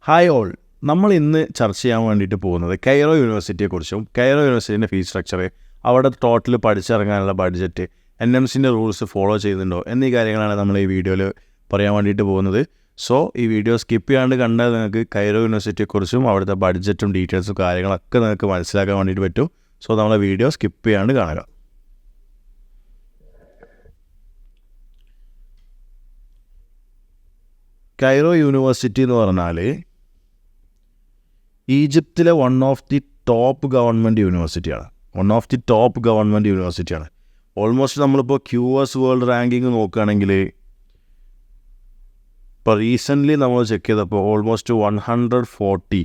Hi all, നമ്മൾ ഇന്ന് ചർച്ച ചെയ്യാൻ വേണ്ടിയിട്ട് പോകുന്നത് കൈറോ യൂണിവേഴ്സിറ്റിയെക്കുറിച്ചും കൈറോ യൂണിവേഴ്സിറ്റിൻ്റെ ഫീസ് സ്ട്രക്ചർ, അവിടെ ടോട്ടൽ പഠിച്ചിറങ്ങാനുള്ള ബഡ്ജറ്റ്, NMCൻ്റെ റൂൾസ് ഫോളോ ചെയ്യുന്നുണ്ടോ എന്നീ കാര്യങ്ങളാണ് നമ്മൾ ഈ വീഡിയോയിൽ പറയാൻ വേണ്ടിയിട്ട് പോകുന്നത്. സോ ഈ വീഡിയോ സ്കിപ്പ് ചെയ്യാണ്ട് കണ്ടാൽ നിങ്ങൾക്ക് കൈറോ യൂണിവേഴ്സിറ്റിയെക്കുറിച്ചും അവിടുത്തെ ബഡ്ജറ്റും ഡീറ്റെയിൽസും കാര്യങ്ങളൊക്കെ നിങ്ങൾക്ക് മനസ്സിലാക്കാൻ വേണ്ടിയിട്ട് പറ്റും. സോ നമ്മളെ വീഡിയോ സ്കിപ്പ് ചെയ്യാണ്ട് കാണുക. കൈറോ യൂണിവേഴ്സിറ്റി എന്ന് പറഞ്ഞാൽ ഈജിപ്തിലെ one of the top government യൂണിവേഴ്സിറ്റിയാണ്. ഓൾമോസ്റ്റ് നമ്മളിപ്പോൾ QS വേൾഡ് റാങ്കിങ് നോക്കുകയാണെങ്കിൽ ഇപ്പോൾ റീസെൻ്റ്ലി നമ്മൾ ചെക്ക് ചെയ്തപ്പോൾ ഓൾമോസ്റ്റ് 140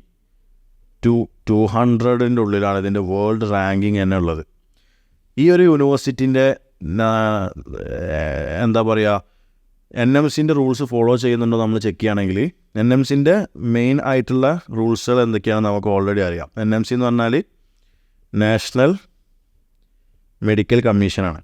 to 200 ഉള്ളിലാണ് ഇതിൻ്റെ വേൾഡ് റാങ്കിങ് തന്നെ ഉള്ളത്. ഈ ഒരു യൂണിവേഴ്സിറ്റിൻ്റെ എന്താ പറയുക, NMCൻ്റെ റൂൾസ് ഫോളോ ചെയ്യുന്നുണ്ടോ നമ്മൾ ചെക്ക് ചെയ്യുകയാണെങ്കിൽ NMCൻ്റെ മെയിൻ ആയിട്ടുള്ള റൂൾസുകൾ എന്തൊക്കെയാണെന്ന് നമുക്ക് ഓൾറെഡി അറിയാം. NMC എന്ന് പറഞ്ഞാൽ നാഷണൽ മെഡിക്കൽ കമ്മീഷനാണ്.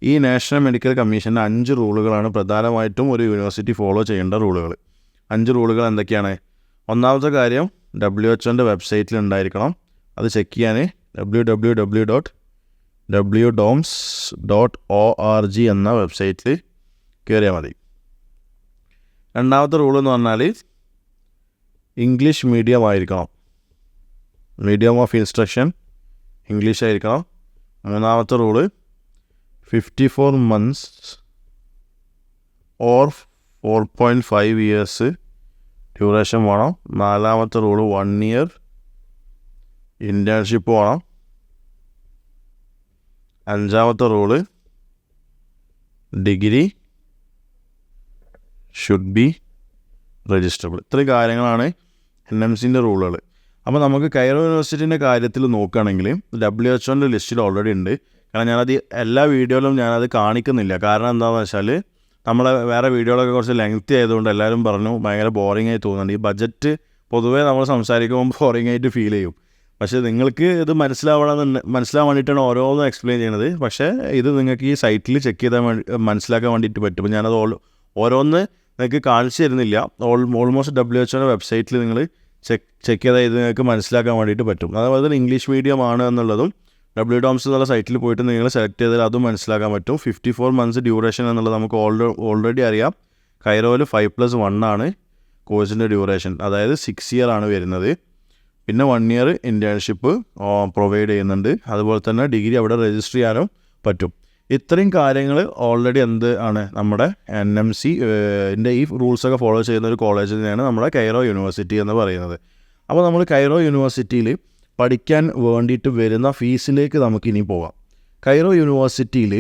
ഈ നാഷണൽ മെഡിക്കൽ കമ്മീഷൻ്റെ 5 റൂളുകളാണ് പ്രധാനമായിട്ടും ഒരു യൂണിവേഴ്സിറ്റി ഫോളോ ചെയ്യേണ്ട റൂളുകൾ. 5 റൂളുകൾ എന്തൊക്കെയാണ്? ഒന്നാമത്തെ കാര്യം, WHO വെബ്സൈറ്റിൽ ഉണ്ടായിരിക്കണം. അത് ചെക്ക് ചെയ്യാൻ www.wdoms.org എന്ന വെബ്സൈറ്റിൽ കയറിയാൽ മതി. രണ്ടാമത്തെ റൂൾ എന്ന് പറഞ്ഞാൽ ഇംഗ്ലീഷ് മീഡിയം ആയിരിക്കണം. മീഡിയം ഓഫ് ഇൻസ്ട്രക്ഷൻ ഇംഗ്ലീഷ് ആയിരിക്കണം. മൂന്നാമത്തെ rule 54 months or 4.5 years duration വേണം. നാലാമത്തെ റൂള് 1 year ഇൻറ്റേൺഷിപ്പ് വേണം. അഞ്ചാമത്തെ റൂള് ഡിഗ്രി ഷുഡ് ബി രജിസ്റ്ററബിൾ. ഇത്രയും കാര്യങ്ങളാണ് NMCൻ്റെ റൂളുകൾ. അപ്പോൾ നമുക്ക് കൈറോ യൂണിവേഴ്സിറ്റിൻ്റെ കാര്യത്തിൽ നോക്കുകയാണെങ്കിൽ WHO ലിസ്റ്റിൽ ഓൾറെഡി ഉണ്ട്. കാരണം ഞാനത് എല്ലാ വീഡിയോയിലും ഞാനത് കാണിക്കുന്നില്ല. കാരണം എന്താണെന്ന് വെച്ചാൽ നമ്മളെ വേറെ വീഡിയോകളൊക്കെ കുറച്ച് ലെങ്തി ആയതുകൊണ്ട് എല്ലാവരും പറഞ്ഞു ഭയങ്കര ബോറിംഗ് ആയി തോന്നുന്നുണ്ട്. ഈ ബഡ്ജറ്റ് പൊതുവേ നമ്മൾ സംസാരിക്കുമ്പോൾ ബോറിംഗ് ആയിട്ട് ഫീൽ ചെയ്യും. പക്ഷേ നിങ്ങൾക്ക് ഇത് മനസ്സിലാവാൻ വേണ്ടിയിട്ടാണ് ഓരോന്നും എക്സ്പ്ലെയിൻ ചെയ്യുന്നത്. പക്ഷേ ഇത് നിങ്ങൾക്ക് ഈ സൈറ്റിൽ ചെക്ക് ചെയ്താൽ മനസ്സിലാക്കാൻ വേണ്ടിയിട്ട് പറ്റും. ഞാനത് ഓരോന്ന് നിങ്ങൾക്ക് കാണിച്ചു തരുന്നില്ല. ഓൾമോസ്റ്റ് WHO വെബ്സൈറ്റിൽ നിങ്ങൾ ചെക്ക് ചെയ്താൽ ഇത് നിങ്ങൾക്ക് മനസ്സിലാക്കാൻ വേണ്ടിയിട്ട് പറ്റും. അതുപോലെ തന്നെ ഇംഗ്ലീഷ് മീഡിയം ആണ് എന്നുള്ളതും WDOMS എന്നുള്ള സൈറ്റിൽ പോയിട്ട് നിങ്ങൾ സെലക്ട് ചെയ്താൽ അതും മനസ്സിലാക്കാൻ പറ്റും. 54 months ഡ്യൂറേഷൻ എന്നുള്ളത് നമുക്ക് ഓൾറെഡി അറിയാം. കൈറോയിൽ 5+1 ആണ് കോഴ്സിൻ്റെ ഡ്യൂറേഷൻ, അതായത് 6 year ആണ് വരുന്നത്. പിന്നെ 1 year ഇൻറ്റേൺഷിപ്പ് പ്രൊവൈഡ് ചെയ്യുന്നുണ്ട്. അതുപോലെ തന്നെ ഡിഗ്രി അവിടെ രജിസ്റ്റർ ചെയ്യാനും പറ്റും. ഇത്രയും കാര്യങ്ങൾ ഓൾറെഡി എന്ത് ആണ് നമ്മുടെ NMCൻ്റെ ഈ റൂൾസൊക്കെ ഫോളോ ചെയ്യുന്ന ഒരു കോളേജിൽ തന്നെയാണ് നമ്മുടെ കൈറോ യൂണിവേഴ്സിറ്റി എന്ന് പറയുന്നത്. അപ്പോൾ നമ്മൾ കൈറോ യൂണിവേഴ്സിറ്റിയിൽ പഠിക്കാൻ വേണ്ടിയിട്ട് വരുന്ന ഫീസിലേക്ക് നമുക്കിനി പോകാം. കൈറോ യൂണിവേഴ്സിറ്റിയിൽ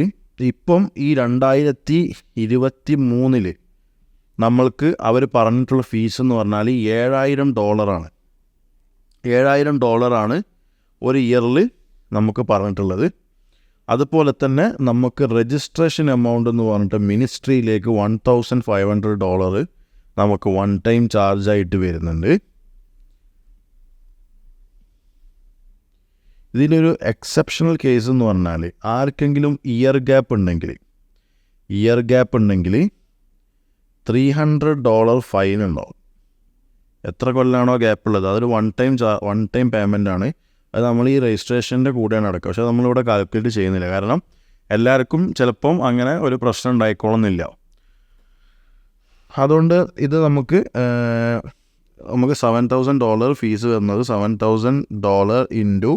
ഇപ്പം ഈ 2023 നമ്മൾക്ക് അവർ പറഞ്ഞിട്ടുള്ള ഫീസ് എന്ന് പറഞ്ഞാൽ $7,000 $7,000 ഒരു ഇയറിൽ നമുക്ക് പറഞ്ഞിട്ടുള്ളത്. അതുപോലെ തന്നെ നമുക്ക് രജിസ്ട്രേഷൻ എമൗണ്ട് എന്ന് പറഞ്ഞിട്ട് മിനിസ്ട്രിയിലേക്ക് $1,500 നമുക്ക് വൺ ടൈം ചാർജായിട്ട് വരുന്നുണ്ട്. ഇതിലൊരു എക്സെപ്ഷണൽ കേസ് എന്ന് പറഞ്ഞാൽ ആർക്കെങ്കിലും ഇയർ ഗ്യാപ്പ് ഉണ്ടെങ്കിൽ $300 ഫൈൻ ഉണ്ടാവും. എത്ര കൊല്ലമാണോ ഗ്യാപ്പ് ഉള്ളത് അതൊരു വൺ ടൈം പേയ്മെൻ്റ് ആണ്. അത് നമ്മൾ ഈ രജിസ്ട്രേഷൻ്റെ കൂടെയാണ് അടക്കുക. പക്ഷേ നമ്മളിവിടെ കാൽക്കുലേറ്റ് ചെയ്യുന്നില്ല. കാരണം എല്ലാവർക്കും ചിലപ്പം അങ്ങനെ ഒരു പ്രശ്നം ഉണ്ടായിക്കോളുന്നില്ല. അതുകൊണ്ട് ഇത് നമുക്ക് $7,000 ഫീസ് വരുന്നത് $7,000 ഇൻറ്റു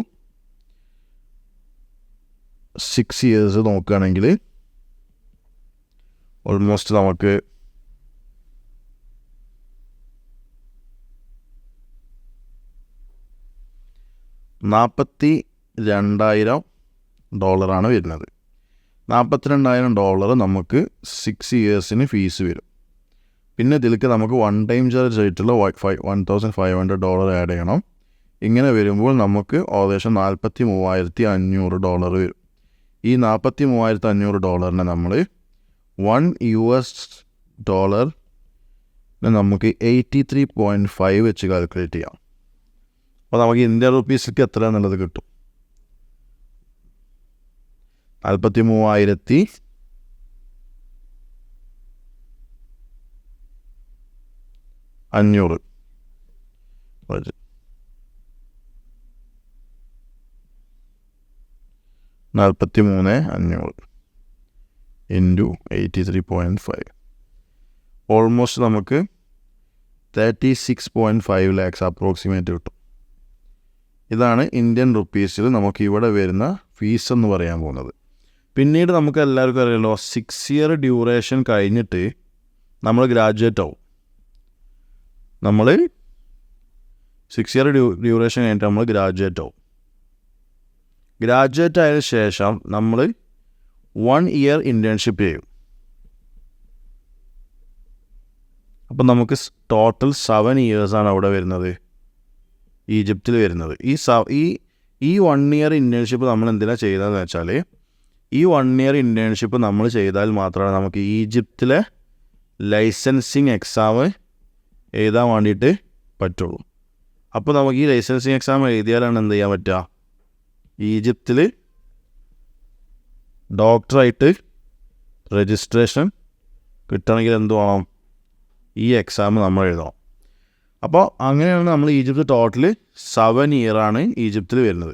6 years നോക്കുകയാണെങ്കിൽ ഓൾമോസ്റ്റ് നമുക്ക് $42,000 ആണ് വരുന്നത്. $42,000 നമുക്ക് 6 years ഫീസ് വരും. പിന്നെ ഇതിലേക്ക് നമുക്ക് വൺ ടൈം ചാർജ് ആയിട്ടുള്ള $1,500 ആഡ് ചെയ്യണം. ഇങ്ങനെ വരുമ്പോൾ നമുക്ക് ഏകദേശം $43,500 വരും. ഈ $43,500 നമ്മൾ $1 നമുക്ക് 83.5 വെച്ച് കാൽക്കുലേറ്റ് ചെയ്യാം. അപ്പോൾ നമുക്ക് ഇന്ത്യൻ റുപ്പീസിലേക്ക് എത്ര എന്നുള്ളത് കിട്ടും. 43,500 500 43,500 ഇൻറ്റു 83.5 ഓൾമോസ്റ്റ് നമുക്ക് 36.5 lakhs അപ്രോക്സിമേറ്റ് കിട്ടും. ഇതാണ് ഇന്ത്യൻ റുപ്പീസിൽ നമുക്ക് ഇവിടെ വരുന്ന ഫീസ് എന്ന് പറയാൻ പോകുന്നത്. പിന്നീട് നമുക്ക് എല്ലാവർക്കും അറിയാമല്ലോ 6 year ഡ്യൂറേഷൻ കഴിഞ്ഞിട്ട് നമ്മൾ ഗ്രാജുവേറ്റ് ആവും. നമ്മൾ 6 year ഡ്യൂറേഷൻ കഴിഞ്ഞിട്ട് നമ്മൾ ഗ്രാജുവേറ്റ് ആവും. ഗ്രാജുവേറ്റ് ആയതിനു ശേഷം നമ്മൾ 1 year ഇൻറ്റേൺഷിപ്പ് ചെയ്യും. അപ്പം നമുക്ക് ടോട്ടൽ 7 years അവിടെ വരുന്നത്, ഈജിപ്തിൽ വരുന്നത്. ഈ 1 year ഇൻറ്റേൺഷിപ്പ് നമ്മൾ എന്തിനാണ് ചെയ്തതെന്ന് വെച്ചാൽ, ഈ 1 year ഇൻറ്റേൺഷിപ്പ് നമ്മൾ ചെയ്താൽ മാത്രമേ നമുക്ക് ഈജിപ്തിലെ ലൈസൻസിങ് എക്സാം എഴുതാൻ വേണ്ടിയിട്ട് പറ്റുള്ളൂ. അപ്പോൾ നമുക്ക് ഈ ലൈസൻസിങ് എക്സാം എഴുതിയാലാണ് എന്ത് ചെയ്യാൻ പറ്റുക, ഈജിപ്തിൽ ഡോക്ടറായിട്ട് രജിസ്ട്രേഷൻ കിട്ടണമെങ്കിൽ എന്ത് വേണം, ഈ എക്സാം നമ്മൾ എഴുതണം. അപ്പോൾ അങ്ങനെയാണ് നമ്മൾ ഈജിപ്ത് ടോട്ടൽ 7 year ഈജിപ്തിൽ വരുന്നത്.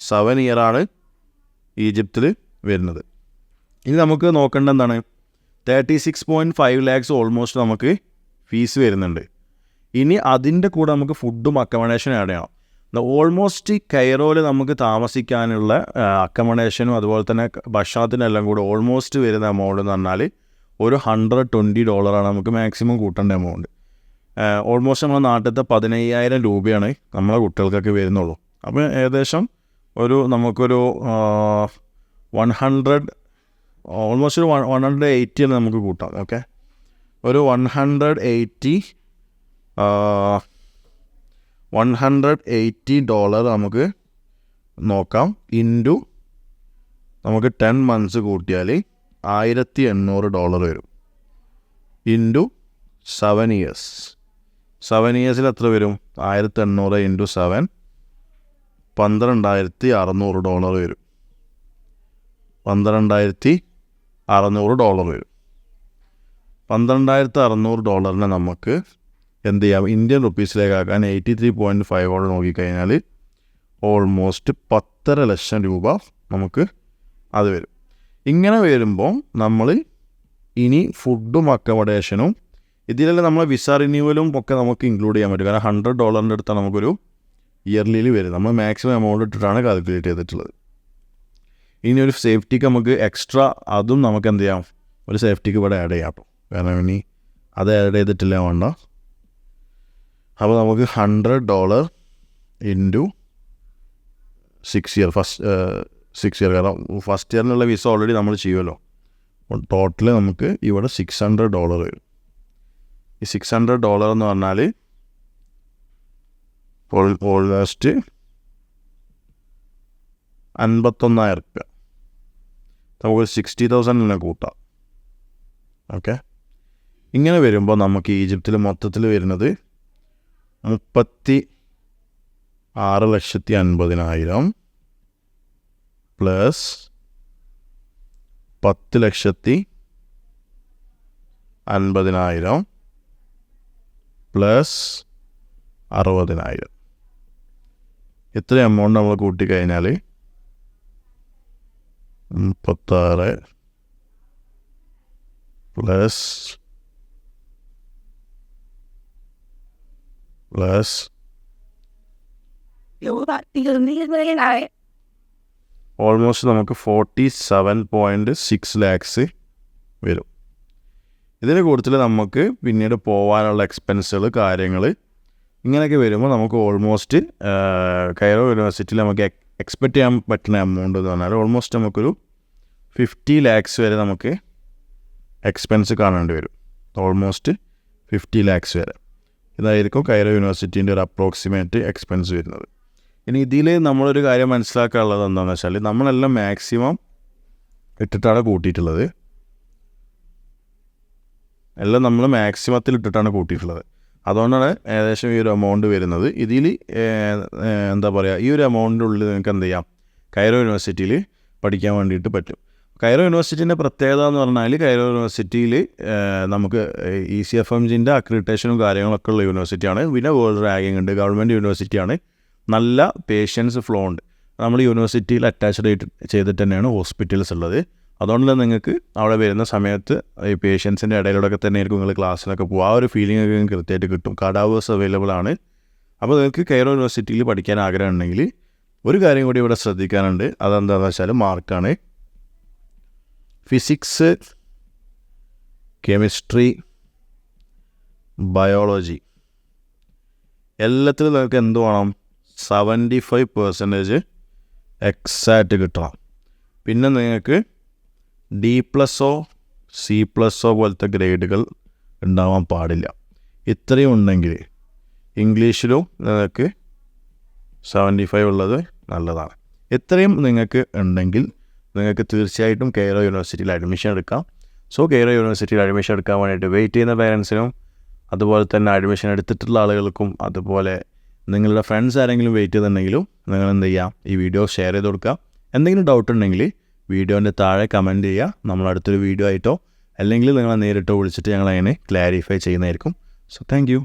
7 year ഈജിപ്തിൽ വരുന്നത്. ഇനി നമുക്ക് നോക്കേണ്ട എന്താണ്, 36.5 lakhs ഓൾമോസ്റ്റ് നമുക്ക് ഫീസ് വരുന്നുണ്ട്. ഇനി അതിൻ്റെ കൂടെ നമുക്ക് ഫുഡും അക്കമഡേഷൻ ആഡ് ചെയ്യണം. ഓൾമോസ്റ്റ് കൈറോയിൽ നമുക്ക് താമസിക്കാനുള്ള അക്കമഡേഷനും അതുപോലെ തന്നെ ഭക്ഷണത്തിനെല്ലാം കൂടെ ഓൾമോസ്റ്റ് വരുന്ന എമൗണ്ട് എന്ന് പറഞ്ഞാൽ ഒരു $120 നമുക്ക് മാക്സിമം കൂട്ടേണ്ട എമൗണ്ട്. ഓൾമോസ്റ്റ് നമ്മുടെ നാട്ടിലത്തെ 15,000 രൂപയാണ് നമ്മളെ കുട്ടികൾക്കൊക്കെ വരുന്നുള്ളൂ. അപ്പോൾ ഏകദേശം നമുക്കൊരു 100 ഓൾമോസ്റ്റ് ഒരു 180 നമുക്ക് കൂട്ടാം. ഓക്കെ, ഒരു $180 നമുക്ക് നോക്കാം. ഇൻറ്റു നമുക്ക് 10 months കൂട്ടിയാൽ $1,800 വരും. Into 7 years. 7 yearsൽ എത്ര വരും, 1,800 ഇൻറ്റു 7 $12,600 വരും. $12,600 വരും. $12,600 നമുക്ക് എന്ത് ചെയ്യാം, ഇന്ത്യൻ റുപ്പീസിലേക്കാക്കാൻ 83.5 നോക്കിക്കഴിഞ്ഞാൽ ഓൾമോസ്റ്റ് 10.5 ലക്ഷം രൂപ നമുക്ക് അത് വരും. ഇങ്ങനെ വരുമ്പോൾ നമ്മൾ ഇനി ഫുഡും അക്കമഡേഷനും ഇതിലെല്ലാം നമ്മളെ വിസ റിന്യൂവലും ഒക്കെ നമുക്ക് ഇൻക്ലൂഡ് ചെയ്യാൻ പറ്റും. കാരണം $100 അടുത്താണ് നമുക്കൊരു ഇയർലിയിൽ വരും. നമ്മൾ മാക്സിമം എമൗണ്ട് ഇട്ടിട്ടാണ് കാൽക്കുലേറ്റ് ചെയ്തിട്ടുള്ളത്. ഇനി ഒരു സേഫ്റ്റിക്ക് നമുക്ക് എക്സ്ട്രാ അതും നമുക്ക് എന്ത് ചെയ്യാം, ഒരു സേഫ്റ്റിക്ക് ഇവിടെ ആഡ് ചെയ്യാം കേട്ടോ. കാരണം ഇനി അത് ആഡ് ചെയ്തിട്ടില്ല വേണ്ട. അപ്പോൾ നമുക്ക് $100 ഇൻറ്റു 6 year, ഫസ്റ്റ് 6 year, കാരണം ഫസ്റ്റ് ഇയറിനുള്ള വിസ ഓൾറെഡി നമ്മൾ ചെയ്യുമല്ലോ. ടോട്ടൽ നമുക്ക് ഇവിടെ $600 വരും. ഈ $600 എന്ന് പറഞ്ഞാൽ ഓൾമോസ്റ്റ് 51,000 രൂപ. നമുക്ക് 60,000 കൂട്ടാം. ഓക്കെ, ഇങ്ങനെ വരുമ്പോൾ നമുക്ക് ഈജിപ്തിൽ മൊത്തത്തിൽ വരുന്നത് 36,50,000 പ്ലസ് 10,50,000 പ്ലസ് 60,000. ഇത്ര എമൗണ്ട് നമ്മൾ കൂട്ടിക്കഴിഞ്ഞാൽ 36 പ്ലസ് ഓൾമോസ്റ്റ് നമുക്ക് 47.6 lakhs വരും. ഇതിന് കൂടുതൽ നമുക്ക് പിന്നീട് പോകാനുള്ള എക്സ്പെൻസുകൾ കാര്യങ്ങൾ ഇങ്ങനെയൊക്കെ വരുമ്പോൾ നമുക്ക് ഓൾമോസ്റ്റ് കൈറോ യൂണിവേഴ്സിറ്റിയിൽ നമുക്ക് എക്സ്പെക്റ്റ് ചെയ്യാൻ പറ്റുന്ന എമൗണ്ട് എന്ന് പറഞ്ഞാൽ ഓൾമോസ്റ്റ് നമുക്കൊരു 50 lakhs വരെ നമുക്ക് എക്സ്പെൻസ് കാണേണ്ടി വരും. ഓൾമോസ്റ്റ് 50 lakhs വരെ. ഇതായിരിക്കും കൈറോ യൂണിവേഴ്സിറ്റീൻ്റെ ഒരു അപ്രോക്സിമേറ്റ് എക്സ്പെൻസ് വരുന്നത്. ഇനി ഇതിൽ നമ്മളൊരു കാര്യം മനസ്സിലാക്കാനുള്ളത് എന്താണെന്ന് വെച്ചാൽ നമ്മളെല്ലാം മാക്സിമം ഇട്ടിട്ടാണ് കൂട്ടിയിട്ടുള്ളത്. എല്ലാം നമ്മൾ മാക്സിമത്തിൽ ഇട്ടിട്ടാണ് കൂട്ടിയിട്ടുള്ളത്. അതുകൊണ്ടാണ് ഏകദേശം ഈ ഒരു എമൗണ്ട് വരുന്നത്. ഇതിൽ എന്താ പറയുക, ഈ ഒരു എമൗണ്ടിൻ്റെ ഉള്ളിൽ നിങ്ങൾക്ക് എന്ത് ചെയ്യാം, കൈറോ യൂണിവേഴ്സിറ്റിയിൽ പഠിക്കാൻ വേണ്ടിയിട്ട് പറ്റും. കൈറോ യൂണിവേഴ്സിറ്റീൻ്റെ പ്രത്യേകത എന്ന് പറഞ്ഞാൽ കൈറോ യൂണിവേഴ്സിറ്റിയിൽ നമുക്ക് ECFMGൻ്റെ അക്രിഡിറ്റേഷനും കാര്യങ്ങളൊക്കെ ഉള്ള യൂണിവേഴ്സിറ്റിയാണ്. പിന്നെ വേൾഡ് റാങ്കിങ് ഉണ്ട്, ഗവൺമെൻറ് യൂണിവേഴ്സിറ്റിയാണ്, നല്ല പേഷ്യൻസ് ഫ്ലോ ഉണ്ട്. നമ്മൾ യൂണിവേഴ്സിറ്റിയിൽ അറ്റാച്ച്ഡ് ചെയ്തിട്ട് തന്നെയാണ് ഹോസ്പിറ്റൽസ് ഉള്ളത്. അതുകൊണ്ട് തന്നെ നിങ്ങൾക്ക് അവിടെ വരുന്ന സമയത്ത് ഈ പേഷ്യൻസിൻ്റെ ഇടയിലൂടെയൊക്കെ തന്നെ ആയിരിക്കും നിങ്ങൾ ക്ലാസ്സിനൊക്കെ പോകുക. ആ ഒരു ഫീലിംഗ് ഒക്കെ നിങ്ങൾക്ക് കൃത്യമായിട്ട് കിട്ടും. കടാവേഴ്സ് അവൈലബിൾ ആണ്. അപ്പോൾ നിങ്ങൾക്ക് കൈറോ യൂണിവേഴ്സിറ്റിയിൽ പഠിക്കാൻ ആഗ്രഹം ഉണ്ടെങ്കിൽ ഒരു കാര്യം കൂടി ഇവിടെ ശ്രദ്ധിക്കാനുണ്ട്. അതെന്താണെന്ന് വെച്ചാൽ മാർക്കാണ്. ഫിസിക്സ്, കെമിസ്ട്രി, ബയോളജി എല്ലാത്തിലും നിങ്ങൾക്ക് എന്ത് വേണം? 75% എക്സാക്റ്റ് കിട്ടണം. പിന്നെ നിങ്ങൾക്ക് D+, C+ പോലത്തെ ഗ്രേഡുകൾ ഉണ്ടാവാൻ പാടില്ല. ഇത്രയും ഉണ്ടെങ്കിൽ ഇംഗ്ലീഷിലും നിങ്ങൾക്ക് 75 ഉള്ളത് നല്ലതാണ്. ഇത്രയും നിങ്ങൾക്ക് ഉണ്ടെങ്കിൽ നിങ്ങൾക്ക് തീർച്ചയായിട്ടും കൈറോ യൂണിവേഴ്സിറ്റിയിൽ അഡ്മിഷൻ എടുക്കാം. സോ കൈറോ യൂണിവേഴ്സിറ്റിയിൽ അഡ്മിഷൻ എടുക്കാൻ വേണ്ടിയിട്ട് വെയിറ്റ് ചെയ്യുന്ന പേരൻസിനും അതുപോലെ തന്നെ അഡ്മിഷൻ എടുത്തിട്ടുള്ള ആളുകൾക്കും അതുപോലെ നിങ്ങളുടെ ഫ്രണ്ട്സ് ആരെങ്കിലും വെയിറ്റ് ചെയ്തിട്ടുണ്ടെങ്കിലും നിങ്ങൾ എന്ത് ചെയ്യുക, ഈ വീഡിയോ ഷെയർ ചെയ്ത് കൊടുക്കുക. എന്തെങ്കിലും ഡൗട്ട് ഉണ്ടെങ്കിൽ വീഡിയോൻ്റെ താഴെ കമൻറ്റ് ചെയ്യുക. നമ്മളടുത്തൊരു വീഡിയോ ആയിട്ടോ അല്ലെങ്കിൽ നിങ്ങളെ നേരിട്ടോ വിളിച്ചിട്ട് ഞങ്ങൾ അതിനെ ക്ലാരിഫൈ ചെയ്യുന്നതായിരിക്കും. So thank you.